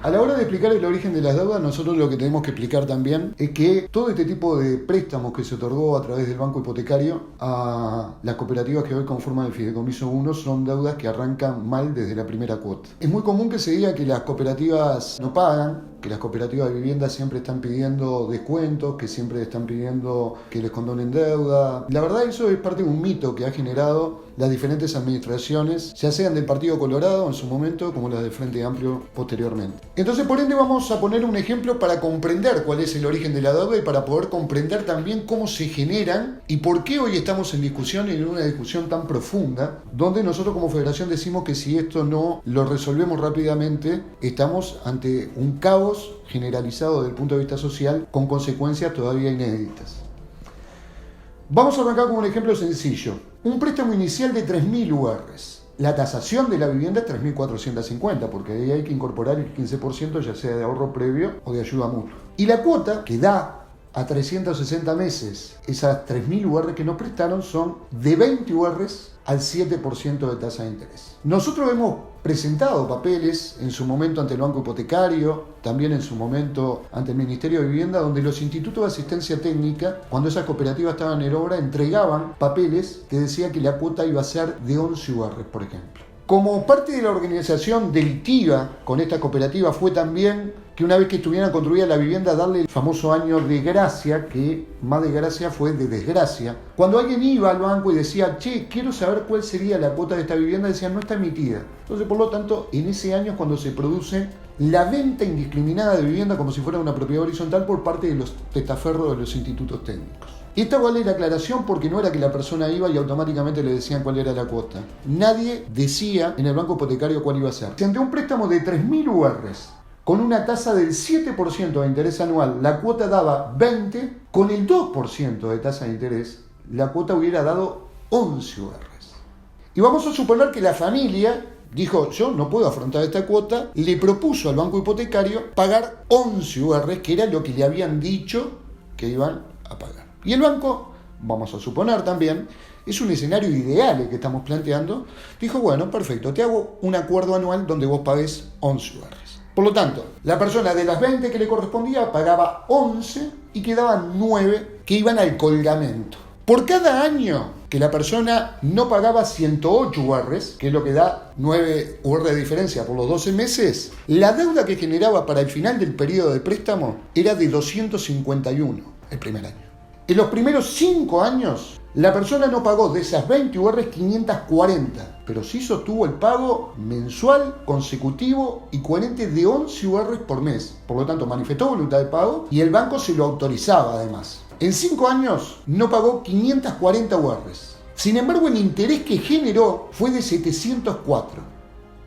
A la hora de explicar el origen de las deudas, nosotros lo que tenemos que explicar también es que todo este tipo de préstamos que se otorgó a través del banco hipotecario a las cooperativas que hoy conforman el Fideicomiso 1 son deudas que arrancan mal desde la primera cuota. Es muy común que se diga que las cooperativas no pagan, que las cooperativas de vivienda siempre están pidiendo descuentos, que siempre están pidiendo que les condonen deuda. La verdad, eso es parte de un mito que ha generado las diferentes administraciones, ya sean del Partido Colorado en su momento, como las del Frente Amplio posteriormente. Entonces, por ende, vamos a poner un ejemplo para comprender cuál es el origen de la deuda y para poder comprender también cómo se generan y por qué hoy estamos en discusión, en una discusión tan profunda, donde nosotros como Federación decimos que si esto no lo resolvemos rápidamente, estamos ante un caos generalizado desde el punto de vista social con consecuencias todavía inéditas. Vamos a arrancar con un ejemplo sencillo. Un préstamo inicial de 3.000 URs. La tasación de la vivienda es 3.450, porque ahí hay que incorporar el 15%, ya sea de ahorro previo o de ayuda mutua. Y la cuota que da a 360 meses, esas 3.000 UR que nos prestaron, son de 20 URs al 7% de tasa de interés. Nosotros hemos presentado papeles en su momento ante el Banco Hipotecario, también en su momento ante el Ministerio de Vivienda, donde los institutos de asistencia técnica, cuando esas cooperativas estaban en obra, entregaban papeles que decían que la cuota iba a ser de 11 UR, por ejemplo. Como parte de la organización delictiva con esta cooperativa fue también que una vez que estuviera construida la vivienda, darle el famoso año de gracia, que más de gracia fue de desgracia. Cuando alguien iba al banco y decía, che, quiero saber cuál sería la cuota de esta vivienda, decían, no está emitida. Entonces, por lo tanto, en ese año es cuando se produce la venta indiscriminada de vivienda como si fuera una propiedad horizontal por parte de los testaferros de los institutos técnicos. Esta vale la aclaración porque no era que la persona iba y automáticamente le decían cuál era la cuota. Nadie decía en el banco hipotecario cuál iba a ser. Si ante un préstamo de 3.000 URs, con una tasa del 7% de interés anual, la cuota daba 20, con el 2% de tasa de interés, la cuota hubiera dado 11 URs. Y vamos a suponer que la familia dijo, yo no puedo afrontar esta cuota, le propuso al banco hipotecario pagar 11 URs, que era lo que le habían dicho que iban a pagar. Y el banco, vamos a suponer también, es un escenario ideal el que estamos planteando, dijo, bueno, perfecto, te hago un acuerdo anual donde vos pagues 11 URs. Por lo tanto, la persona de las 20 que le correspondía pagaba 11 y quedaban 9 que iban al colgamento. Por cada año que la persona no pagaba 108 URs, que es lo que da 9 UR de diferencia por los 12 meses, la deuda que generaba para el final del periodo de préstamo era de 251 el primer año. En los primeros 5 años, la persona no pagó de esas 20 URs 540, pero sí sostuvo el pago mensual, consecutivo y coherente de 11 URs por mes. Por lo tanto, manifestó voluntad de pago y el banco se lo autorizaba además. En 5 años no pagó 540 URs. Sin embargo, el interés que generó fue de 704.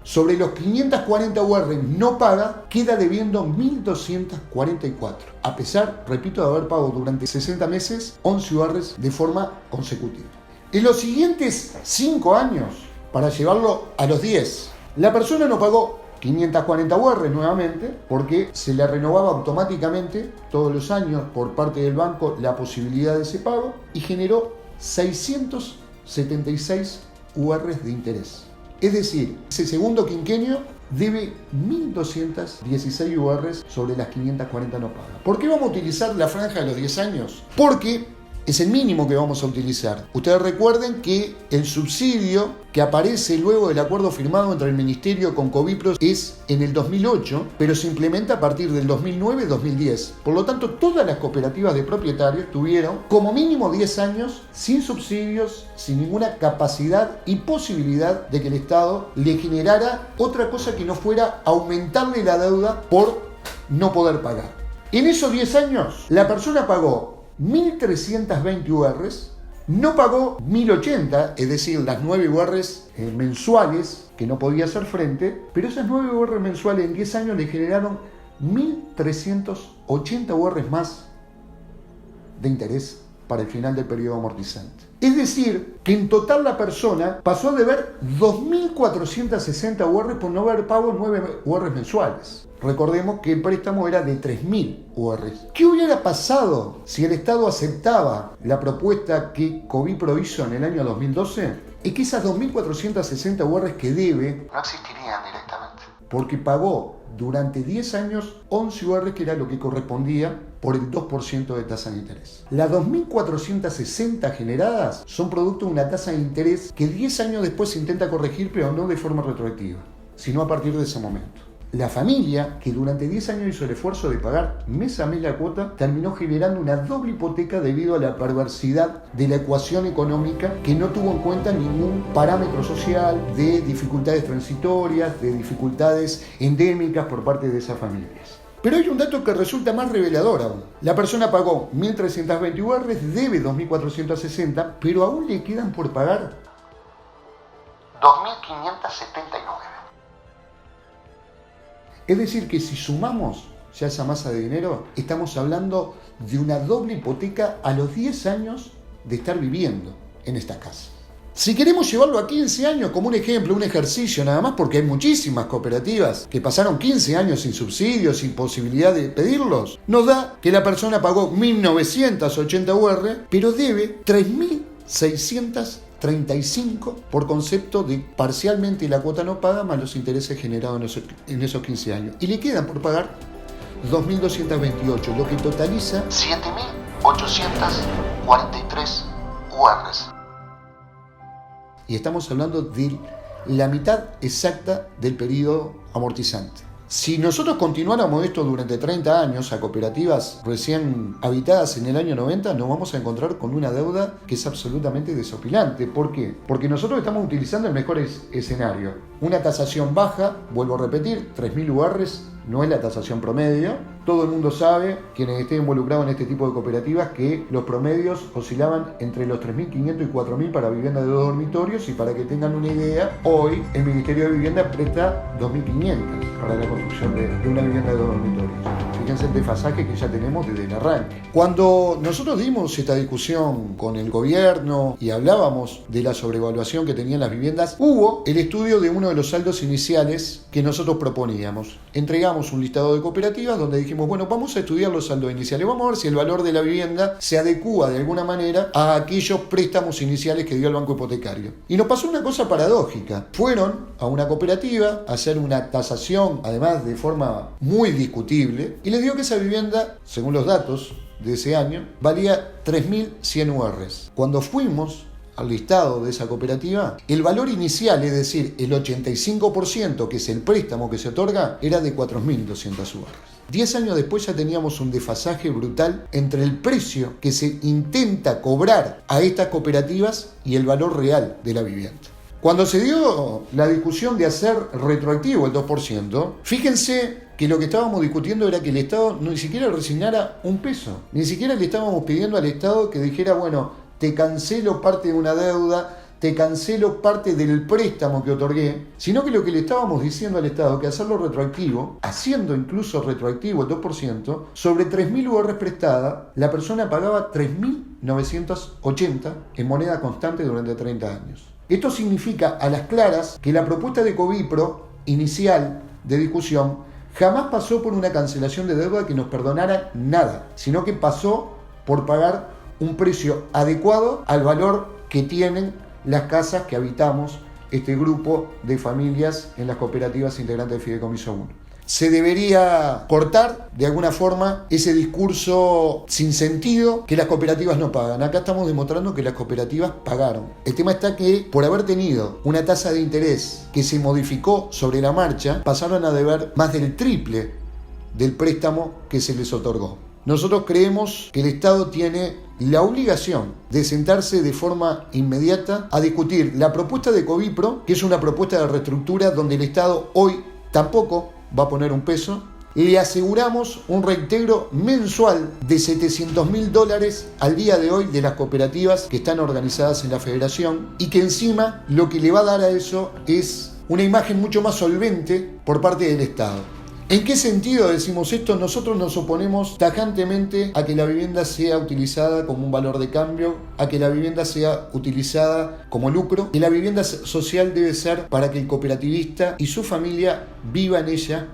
Sobre los 540 UR no paga, queda debiendo 1.244. A pesar, repito, de haber pagado durante 60 meses 11 UR de forma consecutiva. En los siguientes 5 años, para llevarlo a los 10, la persona no pagó 540 UR nuevamente porque se le renovaba automáticamente todos los años por parte del banco la posibilidad de ese pago y generó 676 UR de interés. Es decir, ese segundo quinquenio debe 1.216 UR sobre las 540 no paga. ¿Por qué vamos a utilizar la franja de los 10 años? Porque es el mínimo que vamos a utilizar. Ustedes recuerden que el subsidio que aparece luego del acuerdo firmado entre el Ministerio con Covipro es en el 2008, pero se implementa a partir del 2009-2010. Por lo tanto, todas las cooperativas de propietarios tuvieron como mínimo 10 años sin subsidios, sin ninguna capacidad y posibilidad de que el Estado le generara otra cosa que no fuera aumentarle la deuda por no poder pagar. En esos 10 años, la persona pagó 1.320 URs, no pagó 1.080, es decir, las 9 URs mensuales que no podía hacer frente, pero esas 9 URs mensuales en 10 años le generaron 1.380 URs más de interés para el final del periodo amortizante. Es decir, que en total la persona pasó a deber 2.460 UR por no haber pago 9 UR mensuales. Recordemos que el préstamo era de 3.000 UR. ¿Qué hubiera pasado si el Estado aceptaba la propuesta que Covipro hizo en el año 2012? Es que esas 2.460 UR que debe no existirían directamente, porque pagó durante 10 años 11 UR, que era lo que correspondía por el 2% de tasa de interés. Las 2.460 generadas son producto de una tasa de interés que 10 años después se intenta corregir, pero no de forma retroactiva, sino a partir de ese momento. La familia, que durante 10 años hizo el esfuerzo de pagar mes a mes la cuota, terminó generando una doble hipoteca debido a la perversidad de la ecuación económica, que no tuvo en cuenta ningún parámetro social de dificultades transitorias, de dificultades endémicas por parte de esas familias. Pero hay un dato que resulta más revelador aún. La persona pagó 1.320 UR, debe 2.460, pero aún le quedan por pagar 2.579. Es decir, que si sumamos ya esa masa de dinero, estamos hablando de una doble hipoteca a los 10 años de estar viviendo en esta casa. Si queremos llevarlo a 15 años como un ejemplo, un ejercicio nada más, porque hay muchísimas cooperativas que pasaron 15 años sin subsidios, sin posibilidad de pedirlos, nos da que la persona pagó 1.980 UR, pero debe 3.635 por concepto de parcialmente la cuota no paga más los intereses generados en esos 15 años. Y le quedan por pagar 2.228, lo que totaliza 7.843 URs. Y estamos hablando de la mitad exacta del periodo amortizante. Si nosotros continuáramos esto durante 30 años a cooperativas recién habitadas en el año 90, nos vamos a encontrar con una deuda que es absolutamente desopilante. ¿Por qué? Porque nosotros estamos utilizando el mejor escenario. Una tasación baja, vuelvo a repetir, 3.000 URs no es la tasación promedio. Todo el mundo sabe, quienes estén involucrados en este tipo de cooperativas, que los promedios oscilaban entre los 3.500 y 4.000 para viviendas de 2 dormitorios, y para que tengan una idea, hoy el Ministerio de Vivienda presta 2.500 para la construcción de una vivienda de 2 dormitorios. Fíjense el desfasaje que ya tenemos desde el arranque. Cuando nosotros dimos esta discusión con el gobierno y hablábamos de la sobrevaluación que tenían las viviendas, hubo el estudio de uno de los saldos iniciales que nosotros proponíamos. Entregamos un listado de cooperativas donde dijimos, bueno, vamos a estudiar los saldos iniciales, vamos a ver si el valor de la vivienda se adecúa de alguna manera a aquellos préstamos iniciales que dio el banco hipotecario. Y nos pasó una cosa paradójica. Fueron a una cooperativa a hacer una tasación, además de forma muy discutible, y les dio que esa vivienda, según los datos de ese año, valía 3.100 URs. Cuando fuimos al listado de esa cooperativa, el valor inicial, es decir, el 85%, que es el préstamo que se otorga, era de 4.200 URs. 10 años después ya teníamos un desfasaje brutal entre el precio que se intenta cobrar a estas cooperativas y el valor real de la vivienda. Cuando se dio la discusión de hacer retroactivo el 2%, fíjense que lo que estábamos discutiendo era que el Estado ni siquiera resignara un peso. Ni siquiera le estábamos pidiendo al Estado que dijera, bueno, te cancelo parte de una deuda, te cancelo parte del préstamo que otorgué, sino que lo que le estábamos diciendo al Estado, que hacerlo retroactivo, haciendo incluso retroactivo el 2%, sobre 3.000 UR prestadas, la persona pagaba 3.980 en moneda constante durante 30 años. Esto significa a las claras que la propuesta de Covipro inicial de discusión jamás pasó por una cancelación de deuda que nos perdonara nada, sino que pasó por pagar un precio adecuado al valor que tienen las casas que habitamos este grupo de familias en las cooperativas integrantes del Fideicomiso 1. Se debería cortar de alguna forma ese discurso sin sentido que las cooperativas no pagan. Acá estamos demostrando que las cooperativas pagaron. El tema está que por haber tenido una tasa de interés que se modificó sobre la marcha, pasaron a deber más del triple del préstamo que se les otorgó. Nosotros creemos que el Estado tiene la obligación de sentarse de forma inmediata a discutir la propuesta de Covipro, que es una propuesta de reestructura donde el Estado hoy tampoco va a poner un peso. Le aseguramos un reintegro mensual de $700.000 al día de hoy de las cooperativas que están organizadas en la federación, y que encima lo que le va a dar a eso es una imagen mucho más solvente por parte del Estado. ¿En qué sentido decimos esto? Nosotros nos oponemos tajantemente a que la vivienda sea utilizada como un valor de cambio, a que la vivienda sea utilizada como lucro, y la vivienda social debe ser para que el cooperativista y su familia viva en ella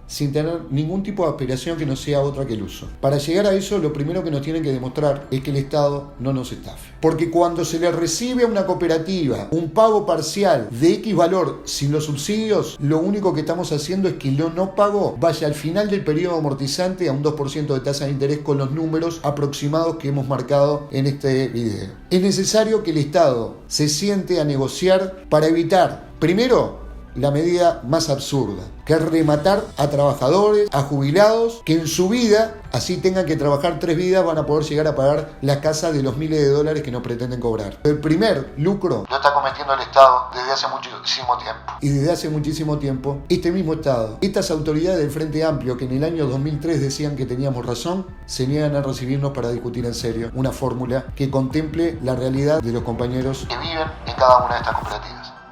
sin tener ningún tipo de aspiración que no sea otra que el uso. Para llegar a eso, lo primero que nos tienen que demostrar es que el Estado no nos estafe. Porque cuando se le recibe a una cooperativa un pago parcial de X valor sin los subsidios, lo único que estamos haciendo es que lo no pago vaya al final del periodo amortizante a un 2% de tasa de interés con los números aproximados que hemos marcado en este video. Es necesario que el Estado se siente a negociar para evitar, primero, la medida más absurda, que es rematar a trabajadores, a jubilados, que en su vida, así tengan que trabajar 3 vidas, van a poder llegar a pagar la casa de los miles de dólares que nos pretenden cobrar. El primer lucro lo está cometiendo el Estado desde hace muchísimo tiempo. Y desde hace muchísimo tiempo, este mismo Estado, estas autoridades del Frente Amplio que en el año 2003 decían que teníamos razón, se niegan a recibirnos para discutir en serio una fórmula que contemple la realidad de los compañeros que viven en cada una de estas cooperativas.